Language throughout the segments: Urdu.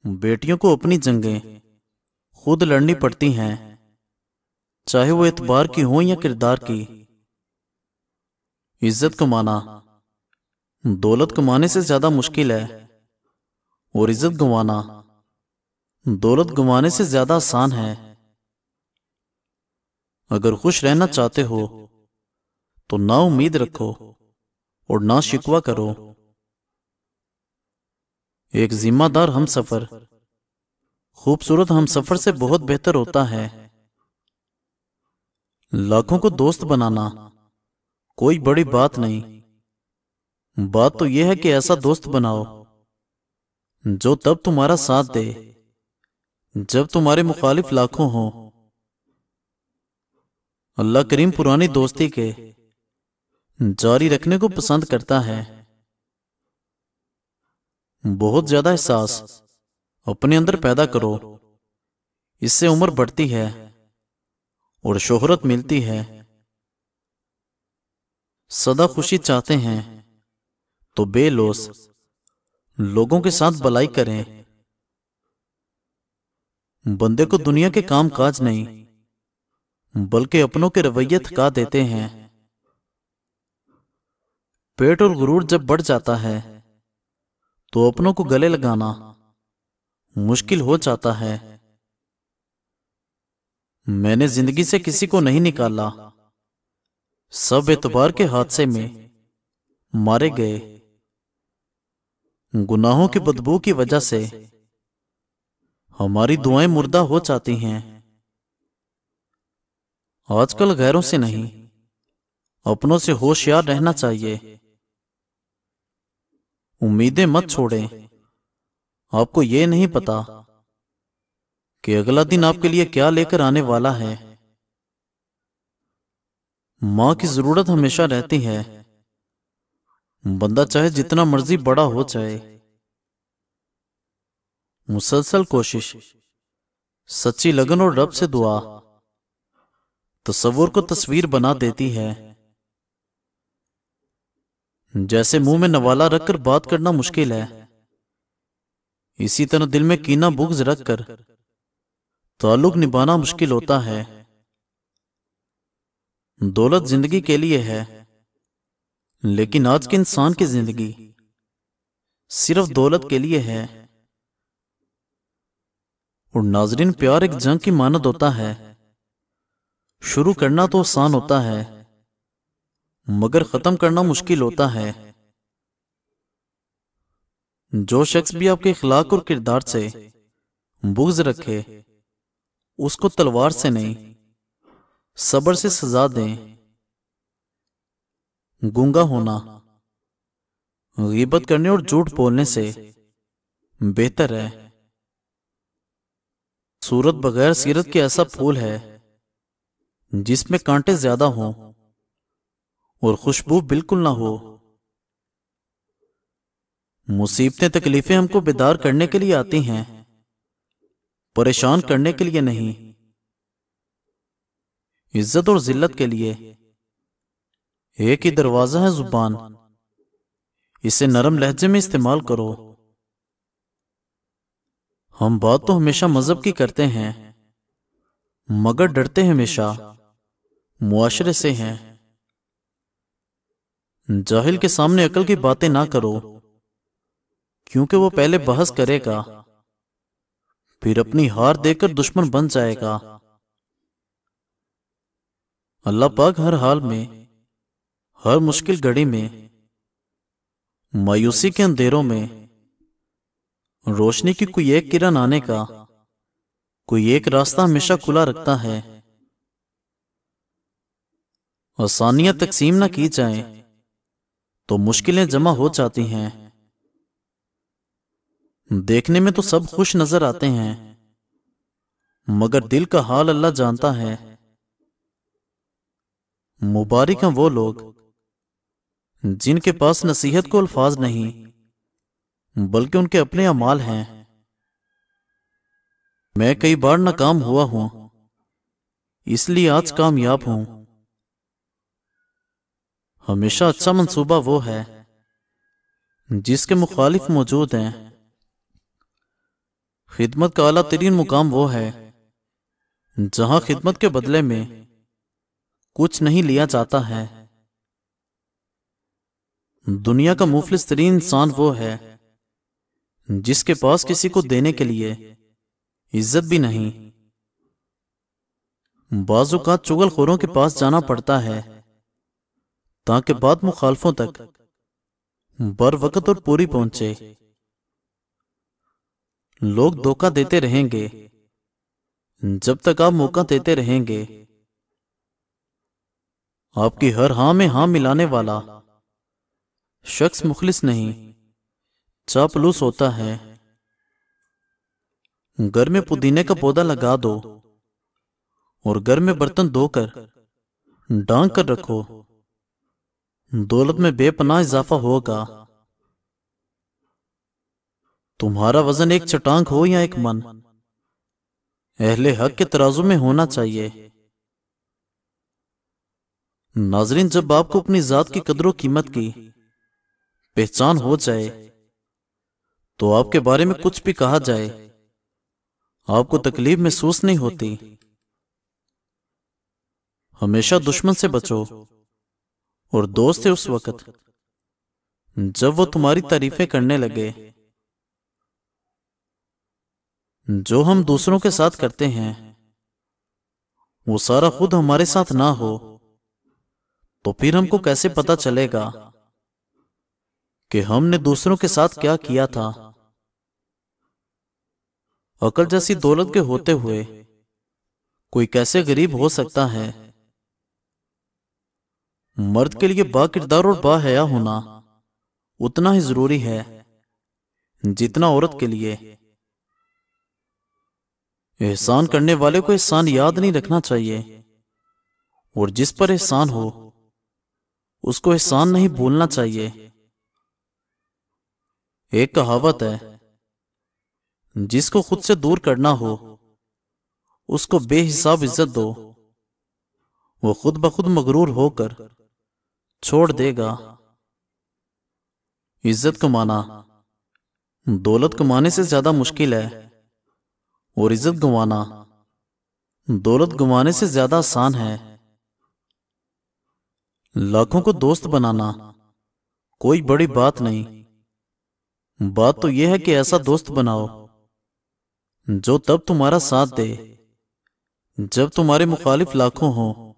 بیٹیوں کو اپنی جنگیں خود لڑنی پڑتی ہیں، چاہے وہ اعتبار کی ہوں یا کردار کی۔ عزت کمانا دولت کمانے سے زیادہ مشکل ہے، اور عزت گنوانا دولت گنوانے سے زیادہ آسان ہے۔ اگر خوش رہنا چاہتے ہو تو نہ امید رکھو اور نہ شکوہ کرو۔ ایک ذمہ دار ہم سفر خوبصورت ہم سفر سے بہت بہتر ہوتا ہے۔ لاکھوں کو دوست بنانا کوئی بڑی بات نہیں، بات تو یہ ہے کہ ایسا دوست بناؤ جو تب تمہارا ساتھ دے جب تمہارے مخالف لاکھوں ہوں۔ اللہ کریم پرانی دوستی کے جاری رکھنے کو پسند کرتا ہے۔ بہت زیادہ احساس اپنے اندر پیدا کرو، اس سے عمر بڑھتی ہے اور شہرت ملتی ہے۔ سدا خوشی چاہتے ہیں تو بے لوث لوگوں کے ساتھ بلائی کریں۔ بندے کو دنیا کے کام کاج نہیں بلکہ اپنوں کے رویے تھکا دیتے ہیں۔ پیٹ اور غرور جب بڑھ جاتا ہے تو اپنوں کو گلے لگانا مشکل ہو جاتا ہے۔ میں نے زندگی سے کسی کو نہیں نکالا، سب اعتبار کے حادثے میں مارے گئے۔ گناہوں کی بدبو کی وجہ سے ہماری دعائیں مردہ ہو جاتی ہیں۔ آج کل غیروں سے نہیں اپنوں سے ہوشیار رہنا چاہیے۔ امیدیں مت چھوڑیں، آپ کو یہ نہیں پتا کہ اگلا دن آپ کے لیے کیا لے کر آنے والا ہے۔ ماں کی ضرورت ہمیشہ رہتی ہے، بندہ چاہے جتنا مرضی بڑا ہو جائے۔ مسلسل کوشش، سچی لگن اور رب سے دعا تصور کو تصویر بنا دیتی ہے۔ جیسے منہ میں نوالا رکھ کر بات کرنا مشکل ہے، اسی طرح دل میں کینہ بغض رکھ کر تعلق نبھانا مشکل ہوتا ہے۔ دولت زندگی کے لیے ہے، لیکن آج کے انسان کی زندگی صرف دولت کے لیے ہے۔ اور ناظرین، پیار ایک جنگ کی مانند ہوتا ہے۔ شروع کرنا تو آسان ہوتا ہے مگر ختم کرنا مشکل ہوتا ہے۔ جو شخص بھی آپ کے اخلاق اور کردار سے بغض رکھے اس کو تلوار سے نہیں صبر سے سزا دیں۔ گونگا ہونا غیبت کرنے اور جھوٹ بولنے سے بہتر ہے۔ صورت بغیر سیرت کے ایسا پھول ہے جس میں کانٹے زیادہ ہوں اور خوشبو بالکل نہ ہو۔ مصیبتیں تکلیفیں ہم کو بیدار کرنے کے لیے آتی ہیں، پریشان کرنے کے لیے نہیں۔ عزت اور ذلت کے لیے ایک ہی دروازہ ہے، زبان، اسے نرم لہجے میں استعمال کرو۔ ہم بات تو ہمیشہ مذہب کی کرتے ہیں مگر ڈرتے ہمیشہ معاشرے سے ہیں۔ جاہل کے سامنے عقل کی باتیں نہ کرو، کیونکہ وہ پہلے بحث کرے گا پھر اپنی ہار دے کر دشمن بن جائے گا۔ اللہ پاک ہر حال میں، ہر مشکل گھڑی میں، مایوسی کے اندھیروں میں روشنی کی کوئی ایک کرن آنے کا کوئی ایک راستہ ہمیشہ کھلا رکھتا ہے۔ آسانیاں تقسیم نہ کی جائیں تو مشکلیں جمع ہو جاتی ہیں۔ دیکھنے میں تو سب خوش نظر آتے ہیں مگر دل کا حال اللہ جانتا ہے۔ مبارک ہیں وہ لوگ جن کے پاس نصیحت کو الفاظ نہیں بلکہ ان کے اپنے اعمال ہیں۔ میں کئی بار ناکام ہوا ہوں، اس لیے آج کامیاب ہوں۔ ہمیشہ اچھا منصوبہ وہ ہے جس کے مخالف موجود ہیں۔ خدمت کا اعلیٰ ترین مقام وہ ہے جہاں خدمت کے بدلے میں کچھ نہیں لیا جاتا ہے۔ دنیا کا مفلس ترین انسان وہ ہے جس کے پاس کسی کو دینے کے لیے عزت بھی نہیں۔ بعض اوقات چغل خوروں کے پاس جانا پڑتا ہے تاکہ بات مخالفوں تک بر وقت اور پوری پہنچے۔ لوگ دھوکہ دیتے رہیں گے جب تک آپ موقع دیتے رہیں گے۔ آپ کی ہر ہاں میں ہاں ملانے والا شخص مخلص نہیں، چاپلوس ہوتا ہے۔ گھر میں پودینے کا پودا لگا دو اور گھر میں برتن دھو کر ڈھانک کر رکھو، دولت میں بے پناہ اضافہ ہوگا۔ تمہارا وزن ایک چٹانگ ہو یا ایک من، اہل حق کے ترازو میں ہونا چاہیے۔ ناظرین، جب آپ کو اپنی ذات کی قدر و قیمت کی پہچان ہو جائے تو آپ کے بارے میں کچھ بھی کہا جائے آپ کو تکلیف محسوس نہیں ہوتی۔ ہمیشہ دشمن سے بچو، اور دوست ہے اس وقت جب وہ تمہاری تعریفیں کرنے لگے۔ جو ہم دوسروں کے ساتھ کرتے ہیں وہ سارا خود ہمارے ساتھ نہ ہو تو پھر ہم کو کیسے پتا چلے گا کہ ہم نے دوسروں کے ساتھ کیا کیا تھا؟ عقل جیسی دولت کے ہوتے ہوئے کوئی کیسے غریب ہو سکتا ہے؟ مرد کے لیے با کردار اور با حیا ہونا اتنا ہی ضروری ہے جتنا عورت کے لیے۔ احسان کرنے والے کو احسان یاد نہیں رکھنا چاہیے، اور جس پر احسان ہو اس کو احسان نہیں بھولنا چاہیے۔ ایک کہاوت ہے، جس کو خود سے دور کرنا ہو اس کو بے حساب عزت دو، وہ خود بخود مغرور ہو کر چھوڑ دے گا۔ عزت کمانا دولت کمانے سے زیادہ مشکل ہے، اور عزت گنوانا دولت گنوانے سے زیادہ آسان ہے۔ لاکھوں کو دوست بنانا کوئی بڑی بات نہیں، بات تو یہ ہے کہ ایسا دوست بناؤ جو تب تمہارا ساتھ دے جب تمہارے مخالف لاکھوں ہوں۔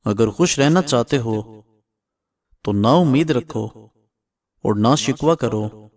اگر خوش رہنا چاہتے ہو تو نا امید رکھو اور نہ شکوہ کرو۔